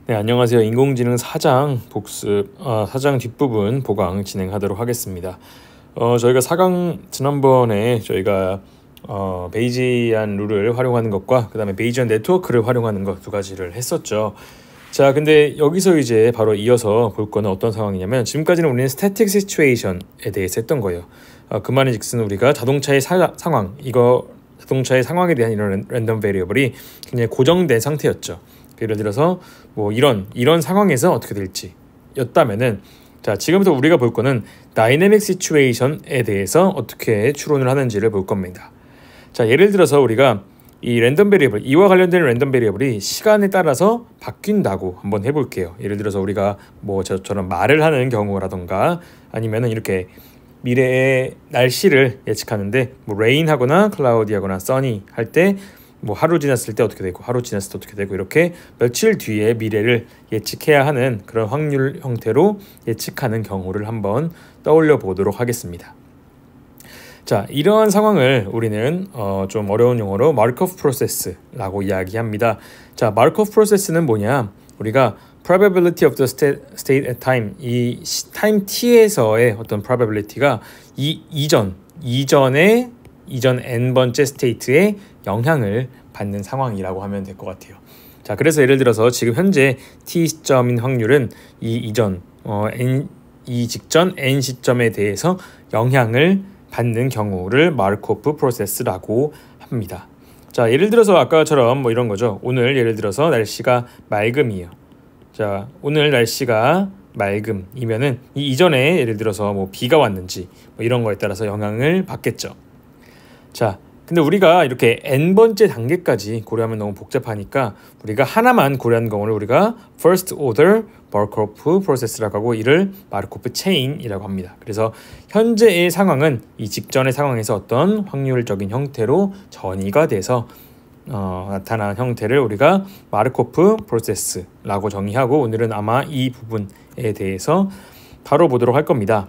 네, 안녕하세요. 인공지능 사장 복습, 사장 뒷부분 보강 진행하도록 하겠습니다. 저희가 4강 지난번에 저희가 베이지안 룰을 활용하는 것과 그 다음에 베이지안 네트워크를 활용하는 것 두 가지를 했었죠. 자, 근데 여기서 이제 바로 이어서 볼 거는 어떤 상황이냐면 지금까지는 우리는 스태틱 시츄에이션에 대해서 했던 거예요. 그 말인즉슨 우리가 자동차의 상황, 자동차의 상황에 대한 이런 랜덤 베리어블이 굉장히 고정된 상태였죠. 예를 들어서 뭐 이런 상황에서 어떻게 될지 였다면은, 자, 지금부터 우리가 볼 거는 다이내믹 시츄에이션에 대해서 어떻게 추론을 하는지를 볼 겁니다. 자, 예를 들어서 우리가 이 랜덤 베리어블, 이와 관련된 랜덤 베리어블이 시간에 따라서 바뀐다고 한번 해볼게요. 예를 들어서 우리가 뭐 저처럼 말을 하는 경우라던가 아니면은 이렇게 미래의 날씨를 예측하는데 뭐 레인하거나 클라우디하거나 써니 할 때 뭐 하루 지났을 때 어떻게 되고 하루 지났을 때 어떻게 되고 이렇게 며칠 뒤에 미래를 예측해야 하는 그런 확률 형태로 예측하는 경우를 한번 떠올려 보도록 하겠습니다. 자, 이러한 상황을 우리는 좀 어려운 용어로 마르코프 프로세스라고 이야기합니다. 자, 마르코프 프로세스는 뭐냐? 우리가 probability of the state at time, 이 타임 t에서의 어떤 probability가 이전 n 번째 스테이트에 영향을 받는 상황이라고 하면 될 것 같아요. 자, 그래서 예를 들어서 지금 현재 t 시점인 확률은 이 직전 n 시점에 대해서 영향을 받는 경우를 마르코프 프로세스라고 합니다. 자, 예를 들어서 아까처럼 뭐 이런 거죠. 오늘 예를 들어서 날씨가 맑음이에요. 자, 오늘 날씨가 맑음이면은 이 이전에 예를 들어서 뭐 비가 왔는지 뭐 이런 거에 따라서 영향을 받겠죠. 자, 근데 우리가 이렇게 n번째 단계까지 고려하면 너무 복잡하니까 우리가 하나만 고려하는 경우를 우리가 first order 마르코프 프로세스라고 하고 이를 마르코프 체인이라고 합니다. 그래서 현재의 상황은 이 직전의 상황에서 어떤 확률적인 형태로 전이가 돼서 나타난 형태를 우리가 마르코프 프로세스라고 정의하고, 오늘은 아마 이 부분에 대해서 바로 보도록 할 겁니다.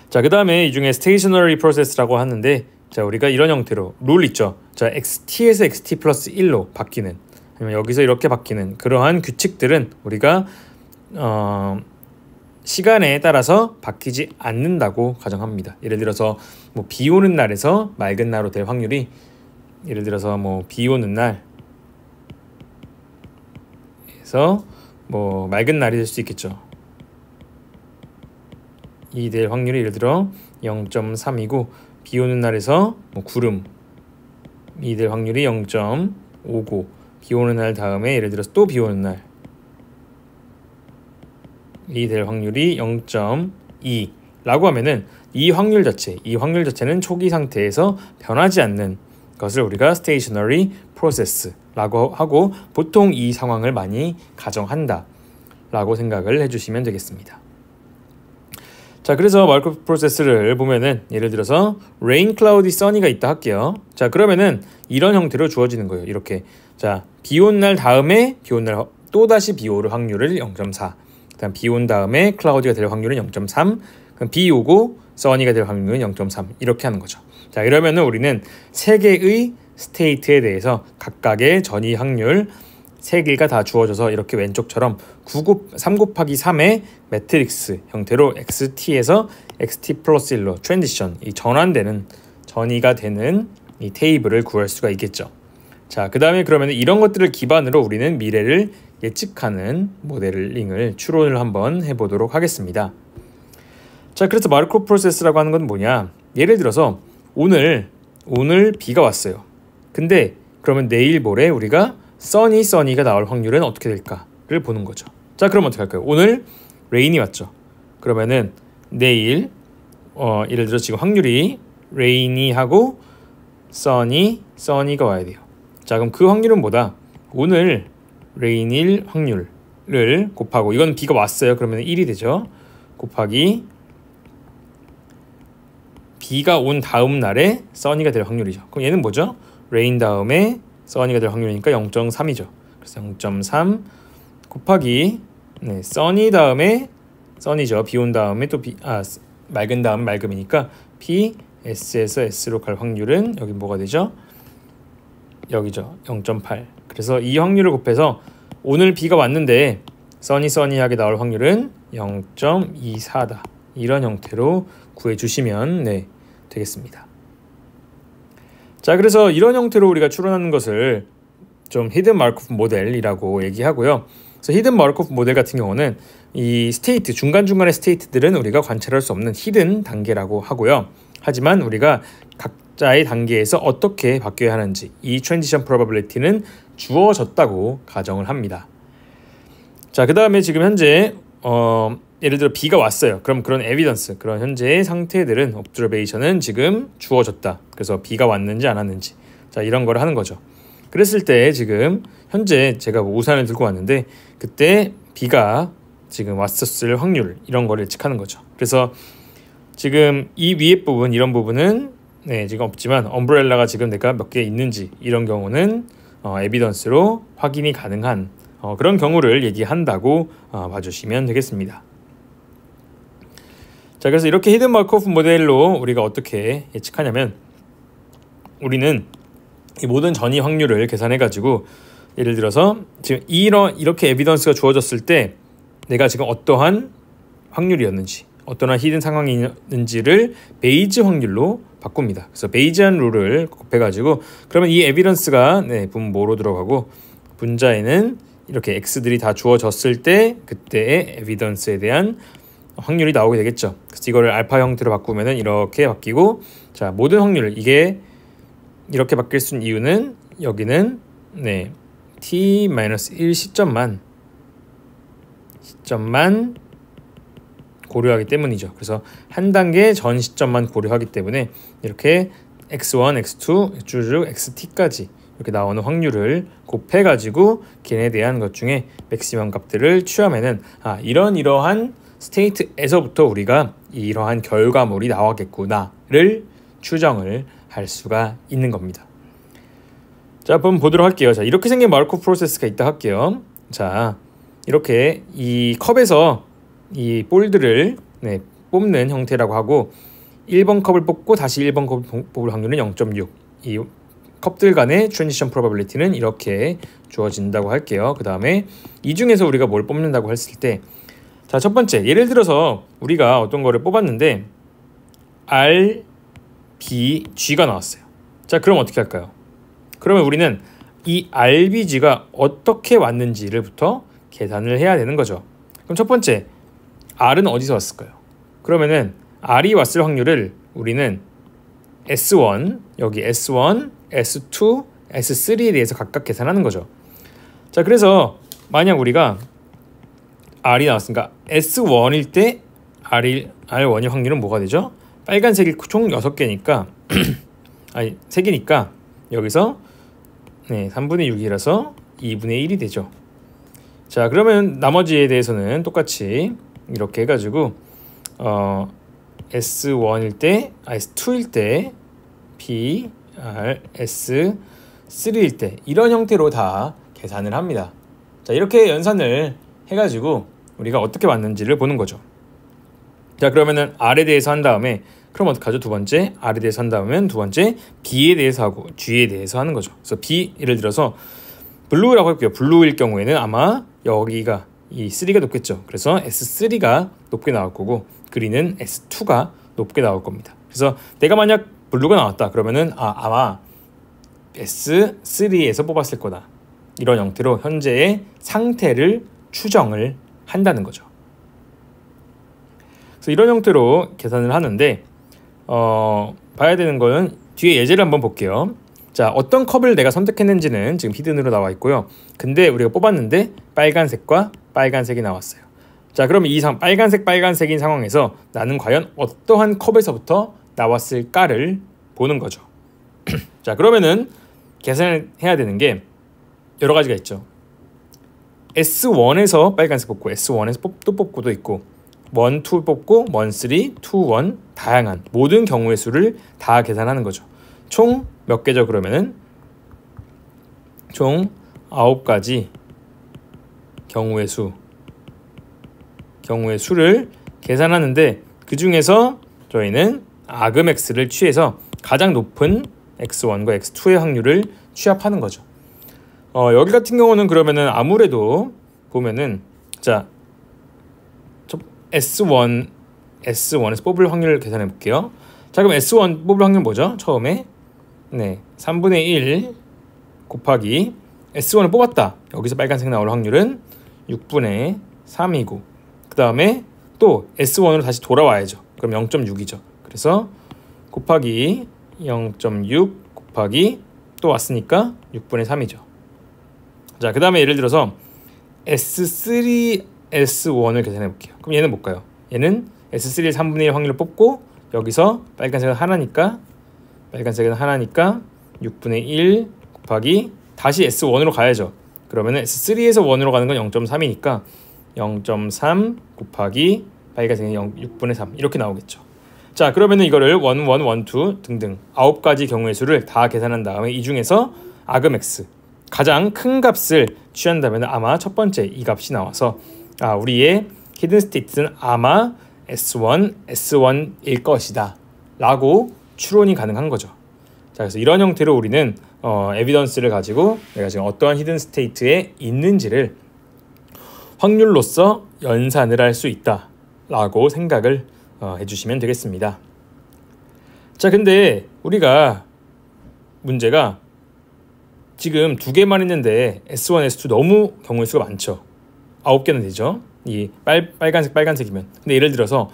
자, 그 다음에 이 중에 스테이셔너리 프로세스라고 하는데, 자, 우리가 이런 형태로 룰 있죠. 자, xt에서 xt 플러스 1로 바뀌는, 아니면 여기서 이렇게 바뀌는 그러한 규칙들은 우리가 시간에 따라서 바뀌지 않는다고 가정합니다. 예를 들어서 뭐 비 오는 날에서 맑은 날로 될 확률이, 예를 들어서 뭐 비 오는 날에서 뭐 맑은 날이 될 수 있겠죠. 이 될 확률이 예를 들어 0.3이고 비 오는 날에서 뭐 구름이 될 확률이 0.5고 비 오는 날 다음에 예를 들어서 또 비 오는 날 이 될 확률이 0.2 라고 하면은 이 확률 자체는 초기 상태에서 변하지 않는 것을 우리가 stationary process라고 하고, 보통 이 상황을 많이 가정한다 라고 생각을 해주시면 되겠습니다. 자, 그래서 마르코프 프로세스를 보면은 예를 들어서 rain, cloudy, sunny가 있다 할게요. 자, 그러면은 이런 형태로 주어지는 거예요. 이렇게, 자, 비 온 날 다음에 비 온 날 또 다시 비 올 확률을 0.4, 그다음 비 온 다음에 cloudy가 될 확률은 0.3, 그럼 비 오고 sunny가 될 확률은 0.3 이렇게 하는 거죠. 자, 이러면은 우리는 세 개의 스테이트에 대해서 각각의 전이 확률 3개가 다 주어져서 이렇게 왼쪽처럼 3 곱하기 3의 매트릭스 형태로 XT에서 XT 플러스 1로 트랜지션, 이 전이가 되는 이 테이블을 구할 수가 있겠죠. 자, 그 다음에 그러면 이런 것들을 기반으로 우리는 미래를 예측하는 모델링을 추론을 한번 해보도록 하겠습니다. 자, 그래서 마르코프 프로세스라고 하는 건 뭐냐? 예를 들어서 오늘 비가 왔어요. 근데 그러면 내일 모레 우리가 써니가 나올 확률은 어떻게 될까를 보는 거죠. 자, 그럼 어떻게 할까요? 오늘 레인이 왔죠. 그러면은 내일 예를 들어 지금 확률이 레인이하고 써니가 와야 돼요. 자, 그럼 그 확률은 뭐다? 오늘 레인일 확률을 곱하고, 이건 비가 왔어요. 그러면 1이 되죠. 곱하기 비가 온 다음 날에 써니가 될 확률이죠. 그럼 얘는 뭐죠? 레인 다음에 써니가 될 확률이니까 0.3이죠. 그래서 0.3 곱하기 써니 다음에 써니죠. 비 온 다음에 또 맑은 다음 맑음이니까 S에서 S로 갈 확률은 여기 뭐가 되죠? 여기죠. 0.8. 그래서 이 확률을 곱해서 오늘 비가 왔는데 써니하게 나올 확률은 0.24다. 이런 형태로 구해주시면 되겠습니다. 자, 그래서 이런 형태로 우리가 추론하는 것을 좀 히든 마르코프 모델이라고 얘기하고요. 그래서 히든 마르코프 모델 같은 경우는 이 스테이트, 중간중간의 스테이트들은 우리가 관찰할 수 없는 히든 단계라고 하고요. 하지만 우리가 각자의 단계에서 어떻게 바뀌어야 하는지 이 트랜지션 프로바빌리티는 주어졌다고 가정을 합니다. 자, 그 다음에 지금 현재 예를 들어 비가 왔어요. 그럼 그런 에비던스, 그런 현재의 상태들은 옵저베이션은 지금 주어졌다. 그래서 비가 왔는지 안 왔는지, 자, 이런 걸 하는 거죠. 그랬을 때 지금 현재 제가 우산을 들고 왔는데 그때 비가 지금 왔었을 확률, 이런 거를 예측하는 거죠. 그래서 지금 이 위에 부분, 이런 부분은 지금 없지만 엄브렐라가 지금 내가 몇 개 있는지, 이런 경우는 에비던스로 확인이 가능한 그런 경우를 얘기한다고 봐주시면 되겠습니다. 자, 그래서 이렇게 히든 마르코프 모델로 우리가 어떻게 예측하냐면, 우리는 이 모든 전이 확률을 계산해 가지고 예를 들어서 지금 이렇게 에비던스가 주어졌을 때 내가 지금 어떠한 확률이었는지, 어떠한 히든 상황이었는지를 베이즈 확률로 바꿉니다. 그래서 베이지안 룰을 곱해 가지고, 그러면 이 에비던스가 분모로 들어가고, 분자에는 이렇게 x들이 다 주어졌을 때 그때의 에비던스에 대한 확률이 나오게 되겠죠. 그래서 이거를 알파 형태로 바꾸면은 이렇게 바뀌고, 자, 모든 확률, 이게 이렇게 바뀔 수 있는 이유는 여기는 t-1 시점만 고려하기 때문이죠. 그래서 한 단계 전 시점만 고려하기 때문에 이렇게 x1, x2, 쭉 xt까지 이렇게 나오는 확률을 곱해가지고 걔네에 대한 것 중에 맥시멈 값들을 취하면은 이러한 스테이트에서부터 우리가 이러한 결과물이 나왔겠구나를 추정을 할 수가 있는 겁니다. 자, 한번 보도록 할게요. 자, 이렇게 생긴 마르코프 프로세스가 있다 할게요. 자, 이렇게 이 컵에서 이 볼들을 뽑는 형태라고 하고, 1번 컵을 뽑고 다시 1번 컵을 뽑을 확률은 0.6. 이 컵들 간의 트랜지션 프로바빌리티는 이렇게 주어진다고 할게요. 그 다음에 이 중에서 우리가 뭘 뽑는다고 했을 때, 자, 첫 번째, 예를 들어서 우리가 어떤 거를 뽑았는데 R, B, G가 나왔어요. 자, 그럼 어떻게 할까요? 그러면 우리는 이 RBG가 어떻게 왔는지를부터 계산을 해야 되는 거죠. 그럼 첫 번째, R은 어디서 왔을까요? 그러면은 R이 왔을 확률을 우리는 S1, 여기 S1, S2, S3에 대해서 각각 계산하는 거죠. 자, 그래서 만약 우리가 R이 나왔으니까 S1일 때 R1의 확률은 뭐가 되죠? 빨간색이 총 6개니까 아니 3개니까 여기서 3분의 6이라서 2분의 1이 되죠. 자, 그러면 나머지에 대해서는 똑같이 이렇게 해가지고 S1일 때, S2일 때, P, R, S3일 때 이런 형태로 다 계산을 합니다. 자, 이렇게 연산을 해가지고 우리가 어떻게 왔는지를 보는 거죠. 자, 그러면은 R에 대해서 한 다음에 그럼 어떡하죠? 두 번째 R에 대해서 한 다음엔 두 번째 B에 대해서 하고 G에 대해서 하는 거죠. 그래서 B, 예를 들어서 블루라고 할게요. 블루일 경우에는 아마 여기가 이 3가 높겠죠. 그래서 S3가 높게 나올 거고, 그린은 S2가 높게 나올 겁니다. 그래서 내가 만약 블루가 나왔다 그러면은 아마 S3에서 뽑았을 거다. 이런 형태로 현재의 상태를 추정을 한다는 거죠. 그래서 이런 형태로 계산을 하는데 봐야 되는 거는 뒤에 예제를 한번 볼게요. 자, 어떤 컵을 내가 선택했는지는 지금 히든으로 나와 있고요. 근데 우리가 뽑았는데 빨간색과 빨간색이 나왔어요. 자, 그러면 이 빨간색인 상황에서 나는 과연 어떠한 컵에서부터 나왔을까를 보는 거죠. 자, 그러면은 계산을 해야 되는 게 여러 가지가 있죠. S1에서 빨간색 뽑고 S1에서 또 뽑고도 있고 1, 2 뽑고 1, 3, 2, 1 다양한 모든 경우의 수를 다 계산하는 거죠. 총 몇 개죠? 그러면은 총 9가지 경우의 수를 계산하는데, 그 중에서 저희는 아그맥스를 취해서 가장 높은 X1과 X2의 확률을 취합하는 거죠. 여기 같은 경우는 그러면은 아무래도 보면은 자 S1에서 뽑을 확률 계산해 볼게요. 자, 그럼 S1 뽑을 확률 뭐죠? 처음에 3분의 1 곱하기 S1을 뽑았다. 여기서 빨간색 나올 확률은 6분의 3이고, 그 다음에 또 S1으로 다시 돌아와야죠. 그럼 0.6이죠. 그래서 곱하기 0.6 곱하기 또 왔으니까 6분의 3이죠. 자, 그 다음에 예를 들어서 S3, S1을 계산해 볼게요. 그럼 얘는 뭘까요? 얘는 S3의 3분의 1 확률을 뽑고 여기서 빨간색은 하나니까 6분의 1 곱하기 다시 S1으로 가야죠. 그러면 S3에서 1으로 가는 건 0.3이니까 0.3 곱하기 빨간색은 6분의 3 이렇게 나오겠죠. 자, 그러면 이거를 1, 1, 1, 2 등등 9가지 경우의 수를 다 계산한 다음에 이 중에서 아그맥스 가장 큰 값을 취한다면 아마 첫 번째 이 값이 나와서 우리의 히든 스테이트는 아마 S1, S1일 것이다 라고 추론이 가능한 거죠. 자, 그래서 이런 형태로 우리는 에비던스를 가지고 내가 지금 어떠한 히든 스테이트에 있는지를 확률로서 연산을 할 수 있다 라고 생각을 해주시면 되겠습니다. 자, 근데 우리가 문제가 지금 2개만 있는데 S1, S2 너무 경우의 수가 많죠. 9개는 되죠. 이 빨간색이면. 근데 예를 들어서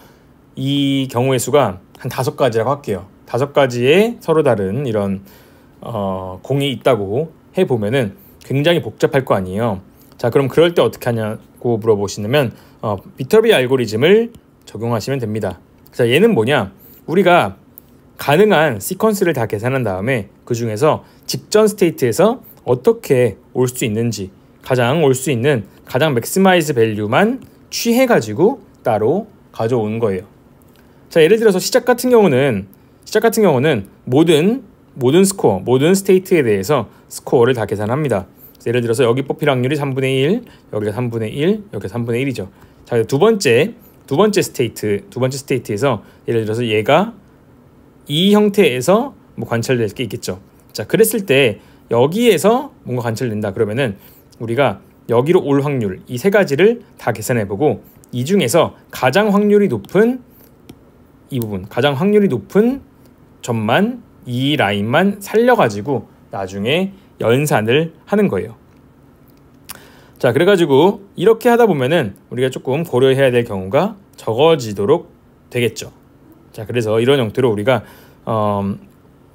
이 경우의 수가 한 5가지라고 할게요. 5가지의 서로 다른 이런 공이 있다고 해보면은 굉장히 복잡할 거 아니에요. 자, 그럼 그럴 때 어떻게 하냐고 물어보시면 비터비 알고리즘을 적용하시면 됩니다. 자, 얘는 뭐냐? 우리가 가능한 시퀀스를 다 계산한 다음에 그 중에서 직전 스테이트에서 어떻게 올 수 있는지 가장 올 수 있는 가장 맥시마이즈 밸류만 취해가지고 따로 가져온 거예요. 자, 예를 들어서 시작 같은 경우는 모든 스코어, 모든 스테이트에 대해서 스코어를 다 계산합니다. 예를 들어서 여기 뽑힐 확률이 3분의 1, 여기가 3분의 1, 여기가 3분의 1이죠. 자, 두 번째 스테이트에서 예를 들어서 얘가 이 형태에서 뭐 관찰될 게 있겠죠. 자, 그랬을 때 여기에서 뭔가 관찰된다 그러면은 우리가 여기로 올 확률 이 3가지를 다 계산해보고 이 중에서 가장 확률이 높은 이 부분, 가장 확률이 높은 점만 이 라인만 살려가지고 나중에 연산을 하는 거예요. 자, 그래가지고 이렇게 하다 보면은 우리가 조금 고려해야 될 경우가 적어지도록 되겠죠. 자, 그래서 이런 형태로 우리가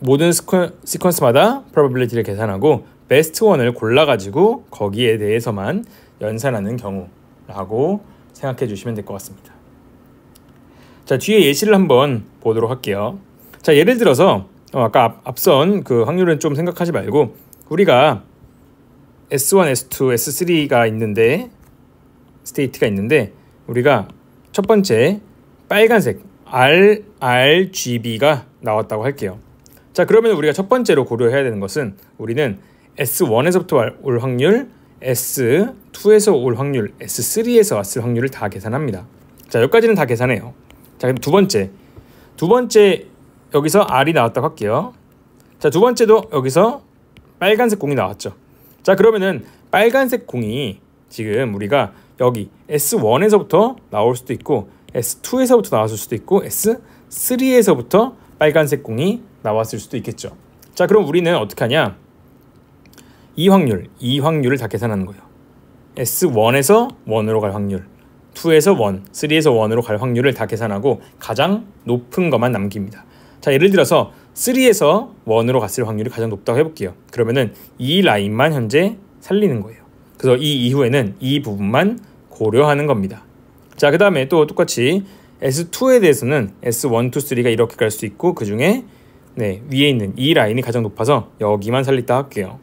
모든 시퀀스마다 probability를 계산하고 베스트 원을 골라가지고 거기에 대해서만 연산하는 경우라고 생각해 주시면 될 것 같습니다. 자, 뒤에 예시를 한번 보도록 할게요. 자, 예를 들어서 아까 앞선 그 확률은 좀 생각하지 말고 우리가 S1, S2, S3가 있는데 스테이트가 있는데 우리가 첫 번째 빨간색 RGB가 나왔다고 할게요. 자, 그러면 우리가 첫 번째로 고려해야 되는 것은 우리는 S1에서부터 올 확률, S2에서 올 확률, S3에서 왔을 확률을 다 계산합니다. 자, 여기까지는 다 계산해요. 자, 그럼 두 번째 여기서 R이 나왔다고 할게요. 자, 두 번째도 여기서 빨간색 공이 나왔죠. 자, 그러면은 빨간색 공이 지금 우리가 여기 S1에서부터 나올 수도 있고 S2에서부터 나왔을 수도 있고 S3에서부터 빨간색 공이 나왔을 수도 있겠죠. 자, 그럼 우리는 어떻게 하냐? 이 확률을 다 계산하는 거예요. S1에서 1으로 갈 확률, 2에서 1, 3에서 1으로 갈 확률을 다 계산하고 가장 높은 것만 남깁니다. 자, 예를 들어서 3에서 1으로 갔을 확률이 가장 높다고 해볼게요. 그러면은 이 라인만 현재 살리는 거예요. 그래서 이 이후에는 이 부분만 고려하는 겁니다. 자, 그 다음에 또 똑같이 S2에 대해서는 S1, 2, 3가 이렇게 갈 수 있고 그 중에 위에 있는 이 라인이 가장 높아서 여기만 살렸다 할게요.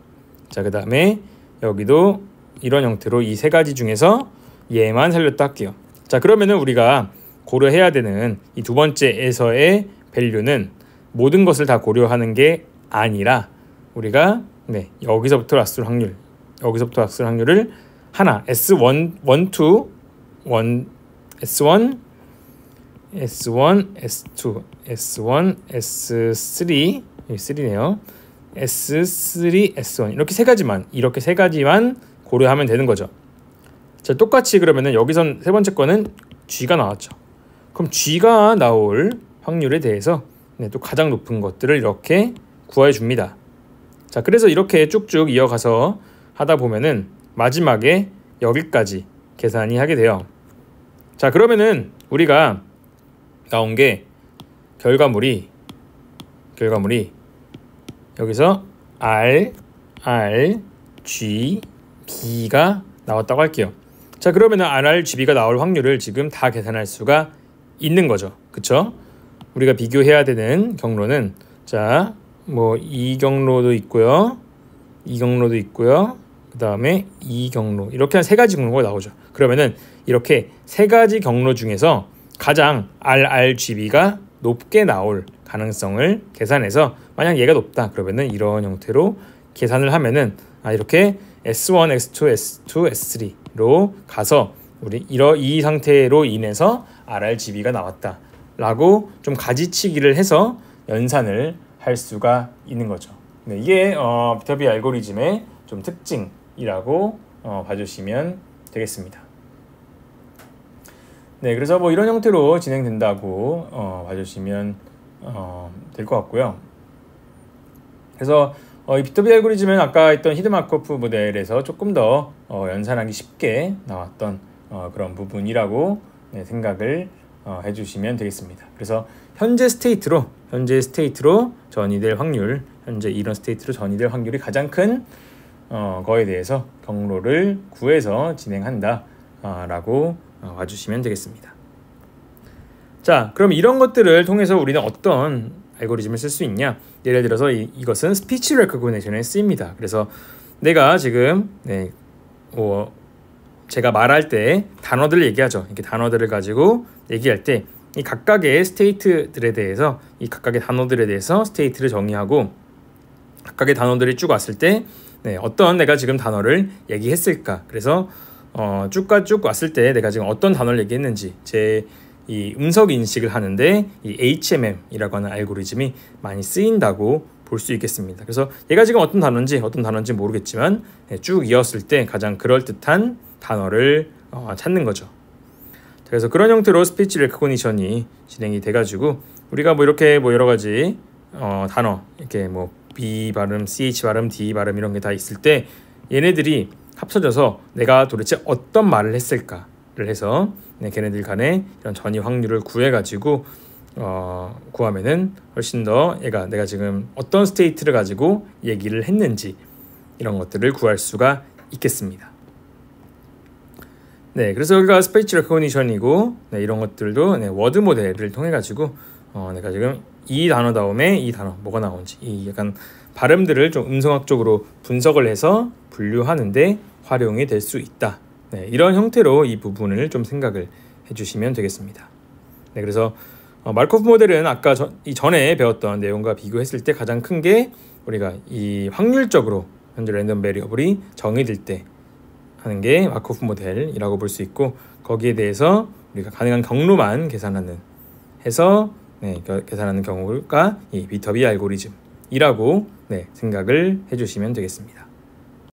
자, 그 다음에 여기도 이런 형태로 이 3가지 중에서 얘만 살렸다 할게요. 자, 그러면은 우리가 고려해야 되는 이 두 번째에서의 밸류는 모든 것을 다 고려하는 게 아니라 우리가 여기서부터 왔을 확률을 하나 S1, 2, 1, S1, S2, S1, S3, 여기 3네요. S3, S1 이렇게 세 가지만 고려하면 되는 거죠. 자, 똑같이 그러면은 여기선 세 번째 거는 G가 나왔죠. 그럼 G가 나올 확률에 대해서 또 가장 높은 것들을 이렇게 구해 줍니다. 자, 그래서 이렇게 쭉쭉 이어가서 하다 보면은 마지막에 여기까지 계산이 하게 돼요. 자, 그러면은 우리가 나온 게 결과물이 여기서 R, G, B가 나왔다고 할게요. 자, 그러면은 R, G, B가 나올 확률을 지금 다 계산할 수가 있는 거죠. 그쵸? 우리가 비교해야 되는 경로는 자, 뭐 이 경로도 있고요. 이 경로도 있고요. 그 다음에 이 경로 이렇게 한 세 가지 경로가 나오죠. 그러면은 이렇게 세 가지 경로 중에서 가장 RRGB가 높게 나올 가능성을 계산해서 만약 얘가 높다 그러면은 이런 형태로 계산을 하면은 이렇게 S1, S2, S2, S3로 가서 우리 이 상태로 인해서 RRGB가 나왔다 라고 좀 가지치기를 해서 연산을 할 수가 있는 거죠. 네, 이게 비터비 알고리즘의 좀 특징이라고 봐주시면 되겠습니다. 네, 그래서 뭐 이런 형태로 진행된다고 봐주시면 될 것 같고요. 그래서 이 비터비 알고리즘은 아까 했던 히드 마르코프 모델에서 조금 더 연산하기 쉽게 나왔던 그런 부분이라고 생각을 해주시면 되겠습니다. 그래서 현재 스테이트로 전이될 확률, 현재 이런 스테이트로 전이될 확률이 가장 큰 거에 대해서 경로를 구해서 진행한다 라고 봐주시면 되겠습니다. 자, 그럼 이런 것들을 통해서 우리는 어떤 알고리즘을 쓸 수 있냐? 예를 들어서 이것은 스피치 레코그니션에 쓰입니다. 그래서 내가 지금 제가 말할 때 단어들을 얘기하죠. 이렇게 단어들을 가지고 얘기할 때 이 각각의 스테이트들에 대해서 각각의 단어들에 대해서 스테이트를 정의하고 각각의 단어들이 쭉 왔을 때 어떤 내가 지금 단어를 얘기했을까? 그래서 쭉 왔을 때 내가 지금 어떤 단어를 얘기했는지 이 음석 인식을 하는데 이 HMM이라고 하는 알고리즘이 많이 쓰인다고 볼 수 있겠습니다. 그래서 얘가 지금 어떤 단어인지 모르겠지만 쭉 이었을 때 가장 그럴듯한 단어를 찾는 거죠. 그래서 그런 형태로 스피치 레코그니션이 진행이 돼가지고 우리가 뭐 이렇게 뭐 여러 가지 단어 이렇게 뭐 B 발음, CH 발음, D 발음 이런 게 다 있을 때 얘네들이 합쳐져서 내가 도대체 어떤 말을 했을까를 해서 걔네들 간의 이런 전이 확률을 구해가지고 구하면은 훨씬 더 내가 지금 어떤 스테이트를 가지고 얘기를 했는지 이런 것들을 구할 수가 있겠습니다. 네, 그래서 여기가 스피치 레코그니션이고 이런 것들도 워드 모델을 통해 가지고 내가 지금 이 단어 다음에 이 단어 뭐가 나온지 이 약간 발음들을 좀 음성학적으로 분석을 해서 분류하는데 활용이 될 수 있다. 네, 이런 형태로 이 부분을 좀 생각을 해주시면 되겠습니다. 네, 그래서 마르코프 모델은 아까 전에 배웠던 내용과 비교했을 때 가장 큰 게 우리가 이 확률적으로 현재 랜덤 베리어블이 정의될 때 하는 게 마르코프 모델이라고 볼 수 있고 거기에 대해서 우리가 가능한 경로만 계산하는 경우가 이 비터비 알고리즘이라고 생각을 해주시면 되겠습니다.